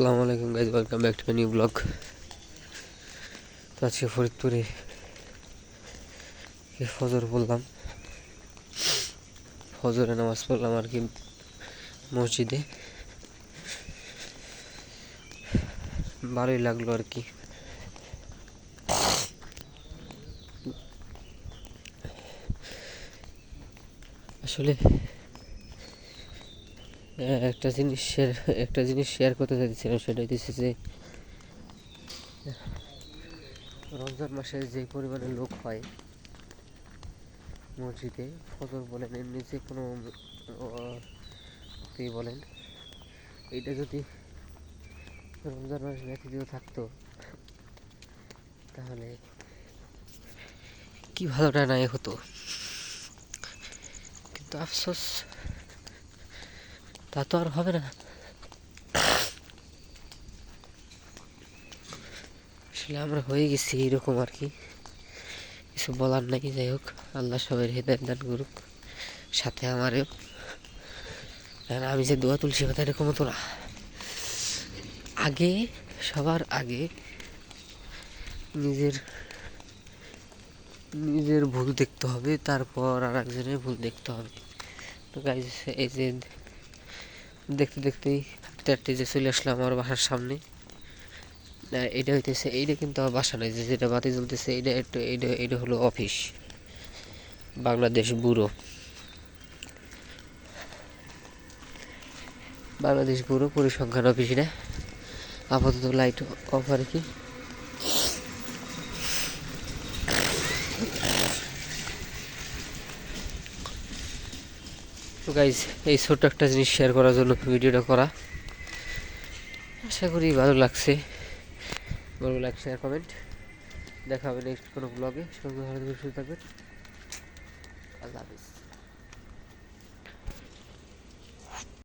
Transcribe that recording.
আসসালামু আলাইকুম guys, welcome back to new blog. তো আজকে ফরিদপুরে ফজর পড়লাম, ফজরে নামাজ পড়লাম আর কি মসজিদে। ভালোই লাগলো আর কি। আসলে একটা জিনিস শেয়ার করতে চাইছিলাম, সেটা হচ্ছে যে রমজান মাসে যে পরিমাণে লোক হয় মসজিদে, ফজর বলেন এমনি যে কোনো বলেন, এইটা যদি রমজান মাস ব্যতীত থাকতো তাহলে কি ভালোটা নাই হতো। কিন্তু আফসোস, তা তো আর হবে না। আসলে আমরা হয়ে গেছি এরকম আর কি, কিছু বলার নাই। যাই হোক, আল্লাহ সবাই হেদায়েত দান করুক, সাথে আমারও। আমি যে দোয়া তুলসী কথা এরকম হতো না। আগে, সবার আগে নিজের ভুল দেখতে হবে, তারপর আর একজনের ভুল দেখতে হবে। তো গাইজ, এই যে দেখতে দেখতেই হাঁটতে হাঁটতে যে চলে আসলাম আমার বাসার সামনে। এইটা হইতেছে, এইটা কিন্তু আমার বাসা নয়, যেটা বাতি জ্বলতেছে এইটা হলো অফিস, বাংলাদেশ ব্যুরো পরিসংখ্যান অফিস। এটা আপাতত লাইট অফ আর কি। তো গাইজ, এই ছোট্ট একটা জিনিস শেয়ার করার জন্য ভিডিওটা করা। আশা করি ভালো লাগছে। ভালো লাইক, শেয়ার, কমেন্ট। দেখা হবে নেক্সট কোনো ব্লগে। সঙ্গে ভালো থাকবেন, সুস্থ থাকবেন। আল্লাহ হাফিজ।